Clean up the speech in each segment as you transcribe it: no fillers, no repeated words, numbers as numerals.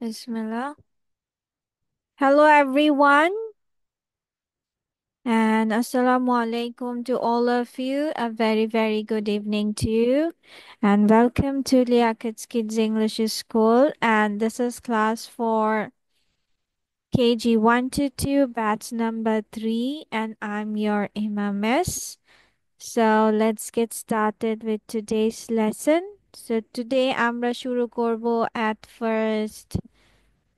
Bismillah. Hello, everyone, and Assalamu alaikum to all of you. A very, very good evening to you, and welcome to Liakat's Kids English School. And this is class for KG 1 to 2, batch number 3, and I'm your Imam Miss. So let's get started with today's lesson. So today আমরা শুরু করব at first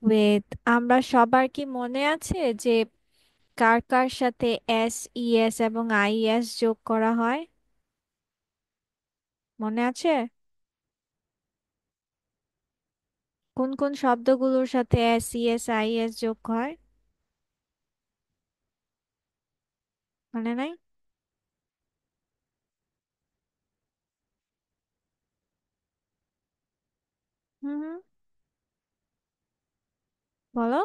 with আমরা সবার কি মনে আছে যে কার কার সাথে এস ইএস এবং আইএস যোগ করা হয়? মনে আছে? কোন কোন শব্দগুলোর সাথে এস ইএস আইএস যোগ হয়? মনে নাই? হুম হুম, বলো।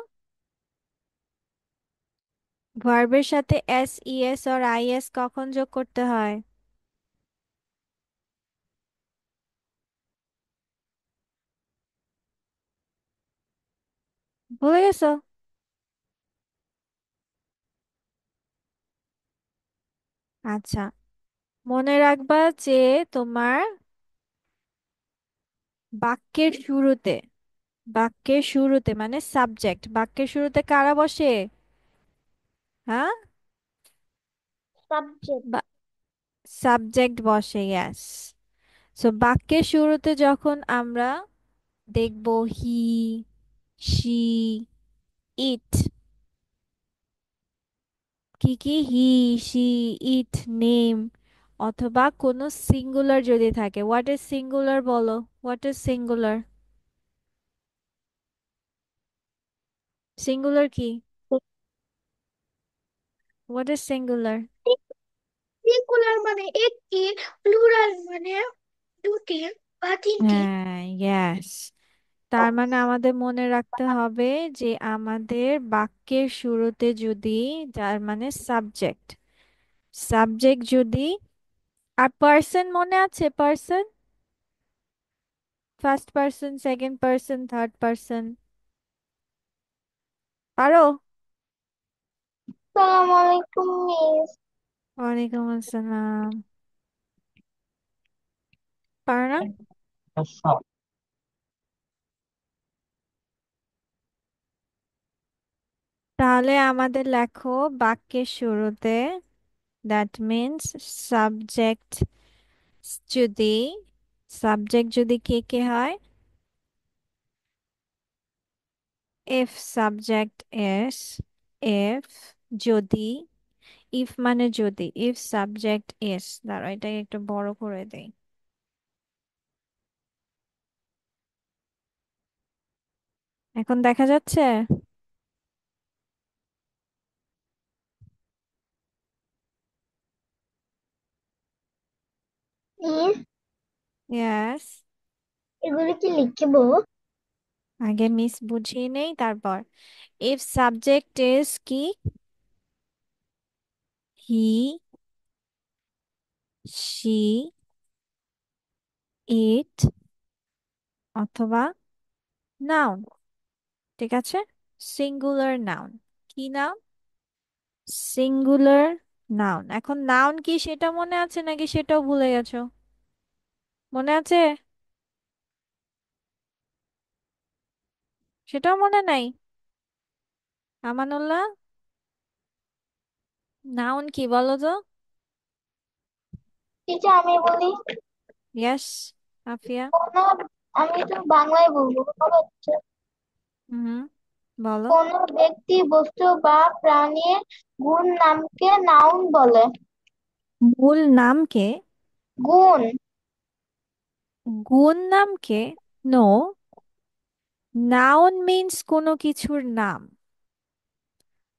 ভার্বের সাথে এস ইএস আর আইএস কখন যোগ করতে হয়? ভুলে গেছো? আচ্ছা, মনে রাখবা যে তোমার বাক্যের শুরুতে বাক্যের শুরুতে মানে সাবজেক্ট, বাক্যের শুরুতে কারা বসে? হ্যাঁ, সাবজেক্ট। সাবজেক্ট বসে, ইয়েস। সো বাক্যের শুরুতে যখন আমরা দেখব হি, শি, ইট, কি কি, হি, শি, ইট, নেম, অথবা কোনো সিঙ্গুলার যদি থাকে, হোয়াট ইজ সিঙ্গুলার বলো? What is singular? সিঙ্গুলার কি? What is singular? সিঙ্গুলার মানে একটি, প্লুরাল মানে দুটি বা তিনটি। হ্যাঁ, ইয়েস। তার মানে আমাদের মনে রাখতে হবে যে আমাদের বাক্যের শুরুতে যদি, যার মানে সাবজেক্ট, সাবজেক্ট যদি, আর পার্সন মনে আছে? Person, first person, second person, third person, পারো? আসসালামু আলাইকুম মিস। ওয়ালাইকুম আসসালাম। পারো না? তাহলে আমাদের লেখো বাক্যের শুরুতে, দ্যাট মিন্স সাবজেক্ট যদি, সাবজেক্ট যদি কে কে হয়? if subject is, if, যদি, if মানে যদি, if subject is, দাঁড়াও এটাকে একটু বড় করে দেই। এখন দেখা যাচ্ছে? Miss, yes. এগুলো কি লিখবো? আগে মিস বুঝিয়ে নেই, তারপর if subject is কি, হি, শি, ইট, অথবা নাউন, ঠিক আছে? Singular noun. কি নাউন? Singular noun. এখন নাউন কি সেটা মনে আছে নাকি সেটাও ভুলে গেছো? মনে আছে? সেটাও মনে নাই? আমানুল্লাহ, নাউন কি বলো তো? এটা আমি বলি। ইয়েস, আফিয়া। কোন, আমি তো বাংলায় বলবো। কোনো হুম, বলো। কোনো ব্যক্তি, বস্তু বা প্রাণীর গুণ নামকে নাউন বলে। মূল নামকে? গুণ। গুণ নামকে? নো, নাউন মিন্স কোনো কিছুর নাম।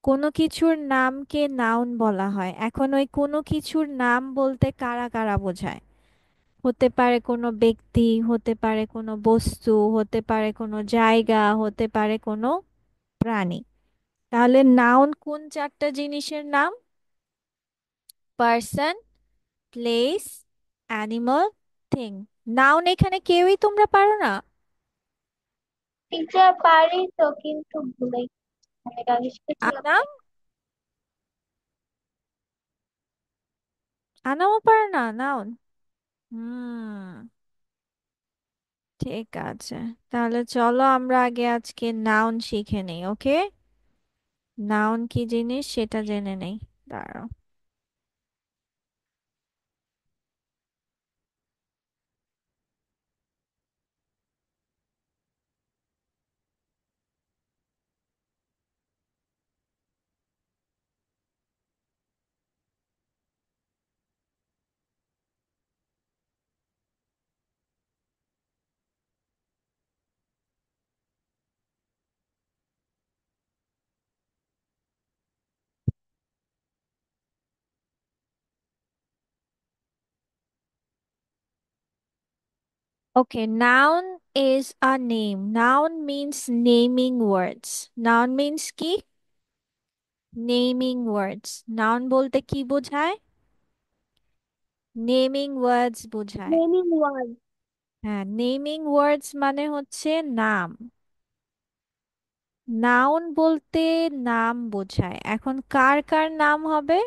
কোনো কিছুর নামকে নাউন বলা হয়। এখন ওই কোনো কিছুর নাম বলতে কারা কারা বোঝায়? হতে পারে কোনো ব্যক্তি, হতে পারে কোনো বস্তু, হতে পারে কোনো জায়গা, হতে পারে কোনো প্রাণী। তাহলে নাউন কোন চারটা জিনিসের নাম? Person, place, animal, thing. Noun এখানে কেউই তোমরা পারো না? টিচার পারি তো, কিন্তু ভুলে অনেক আগে শিখেছিলাম আনাম? তাই। আনামও পারে না নাউন? হুম, ঠিক আছে। তাহলে চলো আমরা আগে আজকে নাউন শিখে নেই, ওকে? নাউন কি জিনিস সেটা জেনে নেই। দাঁড়াও। Okay, noun is a name. Noun means naming words. Noun means কি? Naming words. Noun বলতে কি বোঝায়? নেমিং ওয়ার্ডস বোঝায়। Naming word. হ্যাঁ, নেমিং ওয়ার্ডস মানে হচ্ছে নাম। নাউন বলতে নাম বোঝায়। এখন কার কার নাম হবে?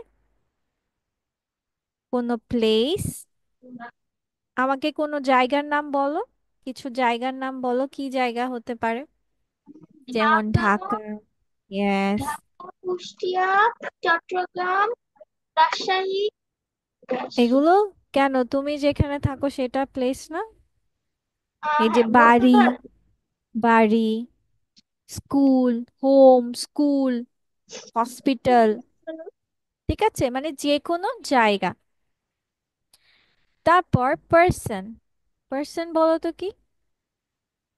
কোনো প্লেস? আমাকে কোনো জায়গার নাম বলো। কিছু জায়গার নাম বলো, কি জায়গা হতে পারে? যেমন ঢাকা, ঢাকা। ইয়েস। ঢাকা, কুষ্টিয়া, চট্টগ্রাম, রাজশাহী, ব্যাস। এগুলো কেন, তুমি যেখানে থাকো সেটা প্লেস না? এই যে হ্যাঁ, বলতে বাড়ি, পারো। বাড়ি, স্কুল, হোম, স্কুল, হসপিটাল, ঠিক আছে, মানে যে কোনো জায়গা। তারপর পার্সন। পার্সন বলো তো কি?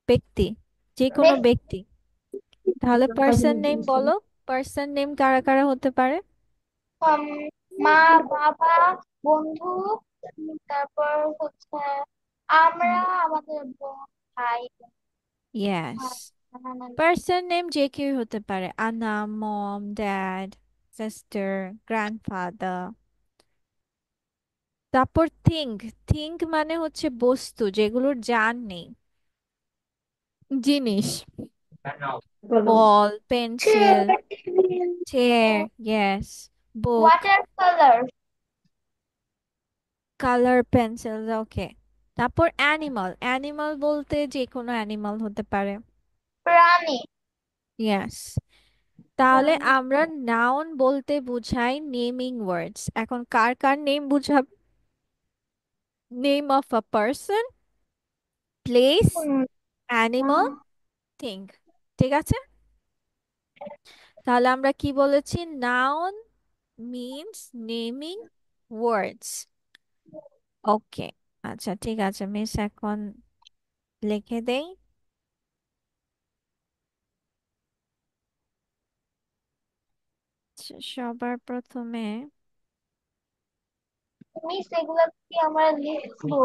ব্যক্তি, যে কোনো ব্যক্তি। তাহলে পার্সন নেম বলো। পার্সন নেম কারা কারা হতে পারে? উম, মা, বাবা, বন্ধু, তারপর হচ্ছে আমরা, আমাদের বোন, ভাই, ইয়েস। ভাই, নানা, পার্সন নেম যে কেউ হতে পারে, আনা, মম, ড্যাড, সিস্টার, গ্র্যান্ডফাদার। তারপর থিঙ্ক। থিঙ্ক মানে হচ্ছে বস্তু যেগুলোর জান নেই। জিনিস। বল, পেন্সিল, চেয়ার, ইয়েস, বুক, ওয়াটার কালার, কালার পেন্সিল, ওকে। তারপর অ্যানিমাল। অ্যানিমাল বলতে যে কোনো অ্যানিমাল হতে পারে। প্রাণী। ইয়েস। তাহলে আমরা নাউন বলতে বুঝাই নেমিং ওয়ার্ডস। এখন কার কার নেম বুঝাবে? Name of a person, place, animal, thing. ঠিক আছে। তাহলে আমরা কি বলেছি? নাউন মিন্স নেমিং ওয়ার্ডস। ওকে। আচ্ছা ঠিক আছে, মিস এখন লিখে দেই। সবার প্রথমে মিস এগুলা কি আমরা লিখবো?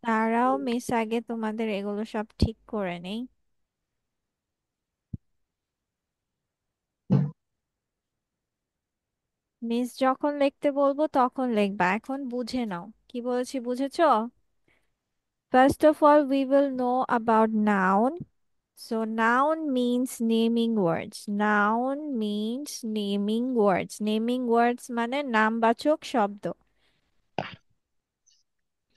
দাঁড়াও মিস, আগে তোমাদের এগুলো সব ঠিক করে নেই। মিস যখন লিখতে বলবো তখন লিখবা, এখন বুঝে নাও কি বলেছি, বুঝেছো? First of all, we will know about noun. So, noun means naming words. Noun means naming words. Naming words মানে নামবাচক শব্দ।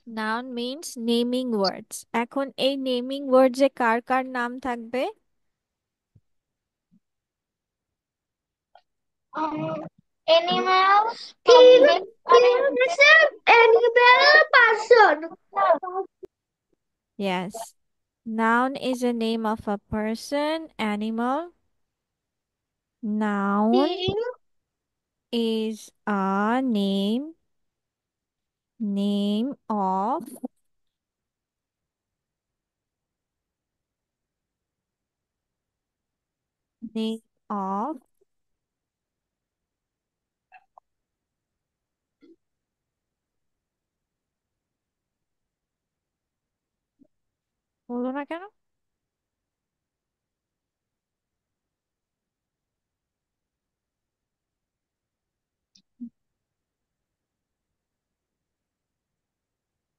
Noun means naming words. এখন এই naming words এ কার কার নাম থাকবে? Animal, animal person. Yes. Noun is a name of a person, animal. Noun is a name of name of বলো না কেন?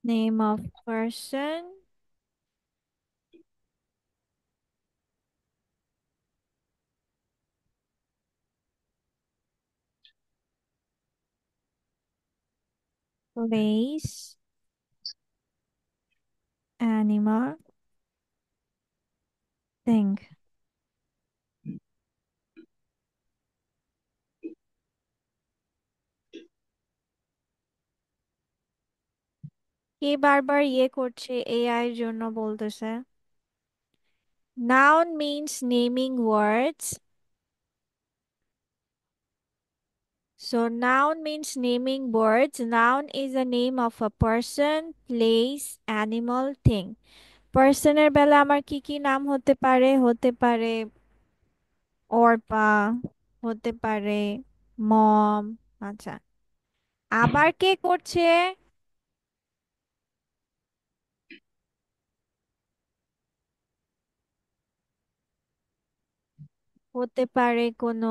Name of person, place, animal, thing. কে বারবার ইয়ে করছে এআই এর জন্য বলতেছে? Noun means naming words. So noun means naming words. Noun is a name of a person, place, animal, thing. পার্সনের বেলা আমার কি কি নাম হতে পারে? হতে পারে অর্পা, হতে পারে মম। আচ্ছা, আবার কে করছে? হতে পারে কোনো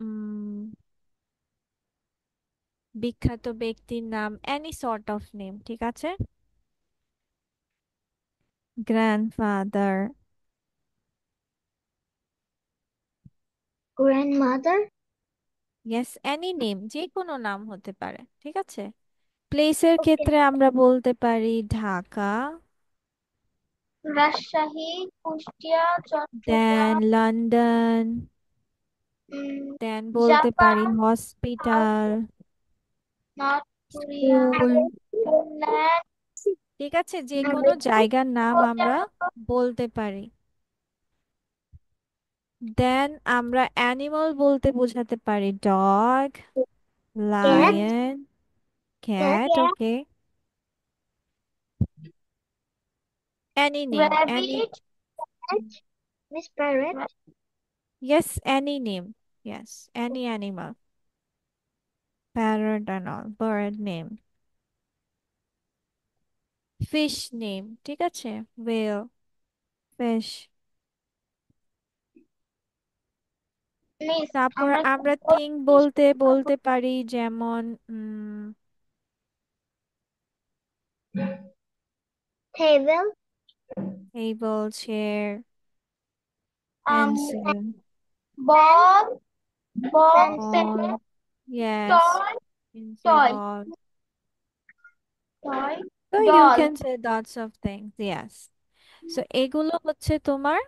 উম বিখ্যাত ব্যক্তির নাম, এনি সর্ট অফ নেম, ঠিক আছে? Grandfather. grandmother. Yes, any name, যে কোনো নাম হতে পারে, ঠিক আছে? প্লেসের Okay. ক্ষেত্রে আমরা বলতে পারি ঢাকা, রাজশাহী, কুষ্টিয়া, দেন চট্টগ্রাম, লন্ডন, উম, দেন বলতে পারি Japan, hospital, north Korea, school. England, ঠিক আছে, যে কোনো জায়গার নাম আমরা বলতে পারি। দেন আমরা অ্যানিমাল বলতে বোঝাতে পারি dog, cat, lion, cat, cat, okay, any name, any. rabbit, cat, Miss Parrot, yes, any name, yes, any animal, parrot and all, bird name, fish name, ঠিক আছে, whale, fish। Miss, তারপর আমরা আমরা থিং বলতে বলতে পারি যেমন table, table, chair, um, pencil, ball, ball, ball, pen, yes, toy, pencil, toy, ball. toy, So you doll. can say lots of things, yes. So এগুলো হচ্ছে তোমার।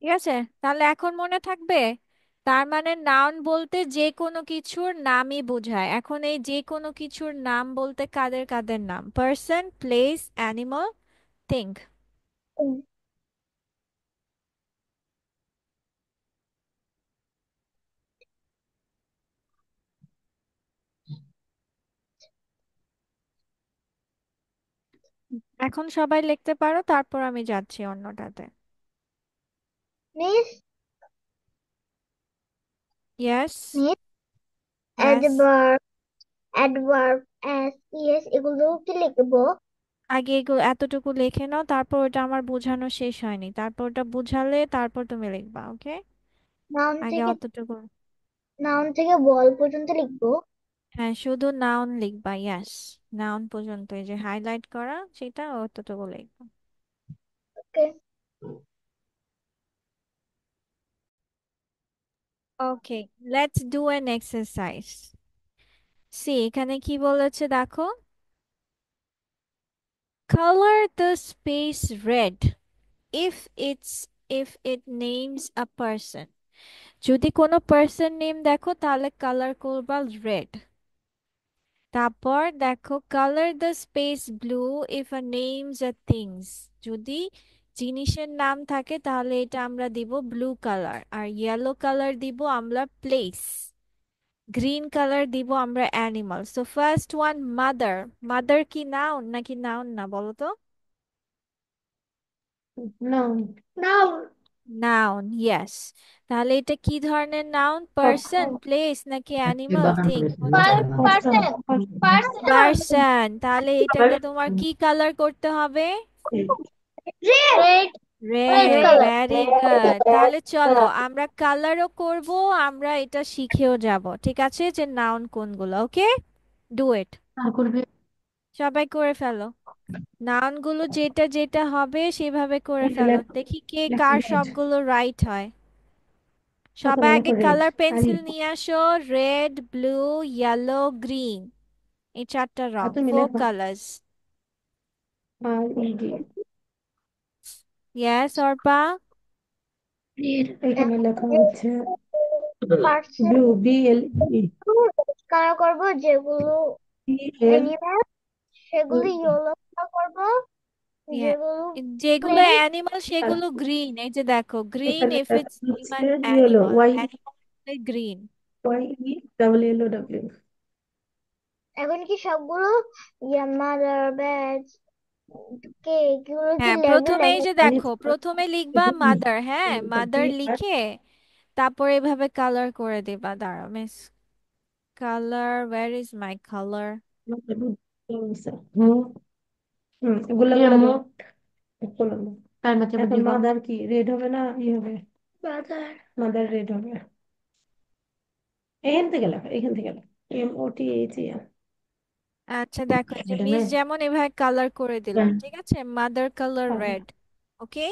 ঠিক আছে, তাহলে এখন মনে থাকবে। তার মানে নাউন বলতে যে কোনো কিছুর নামই বোঝায়। এখন এই যে কোনো কিছুর নাম বলতে কাদের কাদের নাম? Person, place, animal, thing. এখন সবাই লিখতে পারো, তারপর আমি যাচ্ছি অন্যটাতে। Miss, yes, Miss, yes. adverb, adverb, as, yes, এগুলো কি লিখবো? আগে এগুলো এতটুকু লিখে নাও, তারপর ওটা আমার বোঝানো শেষ হয়নি, তারপর ওটা বুঝালে তারপর তুমি লিখবা, ওকে? নাউন আগে থেকে অতটুকু। নাউন থেকে বল পর্যন্ত লিখবো। হ্যাঁ, শুধু নাউন লিখবা, ইয়েস। নাউন পর্যন্ত, এই যে হাইলাইট করা সেটা অতটুকু লিখবা। Okay. Okay, let's do an exercise. See, এখানে কি বলেছে দেখো। Color the space red if it names a person. যদি কোনো পার্সন নেম দেখো তাহলে কালার করবা রেড। তারপর দেখো colour the space blue if a names a things. যদি জিনিসের নাম থাকে তাহলে এটা আমরা দিব ব্লু কালার, আর ইয়েলো কালার দিব আমরা প্লেস, গ্রিন কালার দিব আমরা animal. So first one, mother. Mother কি নাউন নাকি নাউন না, বলো তো? Noun. Noun. Noun, yes. তাহলে এটা কি ধরনের নাউন? পার্সন, প্লেস নাকি অ্যানিমাল, থিং, কোনটা? পার্সন। পার্সন। পার্সন। তাহলে এটাকে তোমার কি কালার করতে হবে? Red. Red red, colour. Very good. তাহলে চলো আমরা কালারও করব, আমরা এটা শিখেও যাব, ঠিক আছে, যে নাউন কোনগুলো। ওকে, ডু ইট। সবাই করে ফেলো। নাউন গুলো যেটা যেটা হবে সেভাবে করে ফেলো, দেখি কে কার সবগুলো রাইট হয়। সবাই আগে কালার পেন্সিল নিয়ে আসো। রেড, ব্লু, ইয়েলো, গ্রিন, এই চারটা রং, ফোর কালার্স। ইয়েস অর্পা। এখানে লেখা হচ্ছে পার্সন। ব্লু, BLE, কালার করবো যেগুলো BL, অ্যানিমাল, সেগুলো ইয়েলো কালার করবো। Yeah. যেগুলো যেগুলো প্লেন, অ্যানিমাল সেগুলো গ্রিন, এই যে দেখো, গ্রিন এখানে ইফ লেখা ইটস হচ্ছে yellow, animal, Y, animal green. YELLOW। এখন কি সবগুলো মাদার ব্যাজ কে এগুলো কি হ্যাঁ, লেভেল প্রথমে এই লেভেল? যে দেখো, প্রথমে লিখবা মাদার, হ্যাঁ মাদার আর লিখে তারপর এভাবে কালার করে দিবা। দাঁড়াও miss, colour, where is my colour? হুম হুম এগুলো বললাম না। এখন মাদার কি রেড হবে না ই হবে? মাদার, মাদার রেড হবে। এখান থেকে লেখা, এখান থেকে লেখা, MOTHER। আচ্ছা দেখো, যে মিস যেমন এভাবে কালার করে দিলাম, ঠিক আছে, মাদার কালার রেড। ওকে।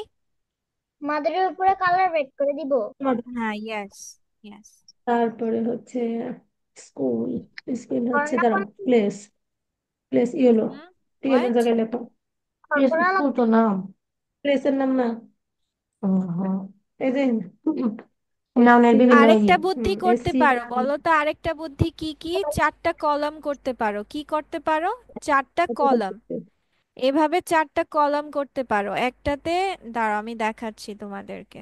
মাদারের উপরে কালার রেড করে দিব। হ্যাঁ, ইয়েস, ইয়েস। তারপরে হচ্ছে স্কুল, স্কুল হচ্ছে কর্ণা দাঁড়াও, place, place yellow, hmm, yellow what? জায়গায় লেখো। কল্পনা স্কুল তো নাম, প্লেসের নাম না। হ্যাঁ, এই যে নাউনের বিভিন্ন আরেকটা ইয়ে, বুদ্ধি করতে SC। পারো, বলো তো আরেকটা বুদ্ধি কি কি? চারটা কলাম করতে পারো। কি করতে পারো? চারটা কলাম। এভাবে চারটা কলাম করতে পারো একটাতে। দাঁড়াও আমি দেখাচ্ছি তোমাদেরকে।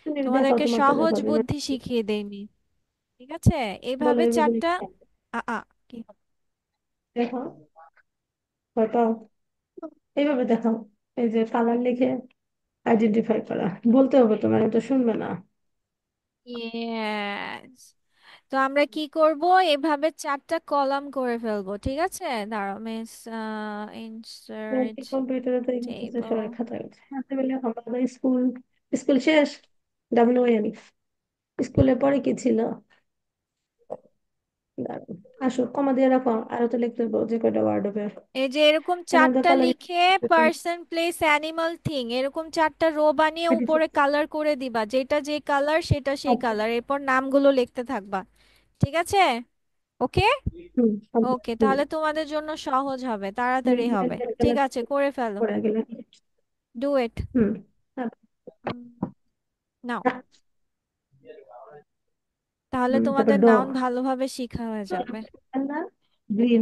দেখাও, তোমাদেরকে তোমারটা সহজ দেখাও, বুদ্ধি শিখিয়ে দেইনি, ঠিক আছে? বলো এভাবে এইভাবে চারটা। লিখতে। আ আ কি? দেখাও, ভয় পাও, এইভাবে দেখাও। এই যে কালার লিখে আইডেন্টিফাই করা, বলতে হবে তোমার, তো শুনবে না। ইয়েস। তো আমরা কি করব? এভাবে চারটা কলাম করে ফেলবো, ঠিক আছে। দাঁড়াও মিস, ইনসার্ট কম্পিউটারে তো এই হচ্ছে টেবল। সবাই খাতায় হচ্ছে হাতে পেলে আমাদের স্কুল, স্কুল শেষ, WN, স্কুলে পরে কি ছিল? দাঁড়াও, আসো কমা দিয়ে রাখো, আরো তো লিখতে হবে যে কয়টা ওয়ার্ড হবে। এই যে এরকম এখানে তো চারটা কালার, লিখে পার্সন, প্লেস, অ্যানিমাল, থিং, এরকম চারটা রো বানিয়ে উপরে কালার করে দিবা, যেটা যে কালার সেটা সেই কালার, এরপর নামগুলো লিখতে থাকবা, ঠিক আছে? ওকে। হুম ওকে, হুম তাহলে তোমাদের জন্য সহজ হবে, তাড়াতাড়ি হবে। ঠিক আছে, করে ফেলো। পরে গেলে। Do it. হুম নাও। তাহলে তারপর তোমাদের ড, নাউন ভালোভাবে শিখা হয়ে যাবে। গ্রিন।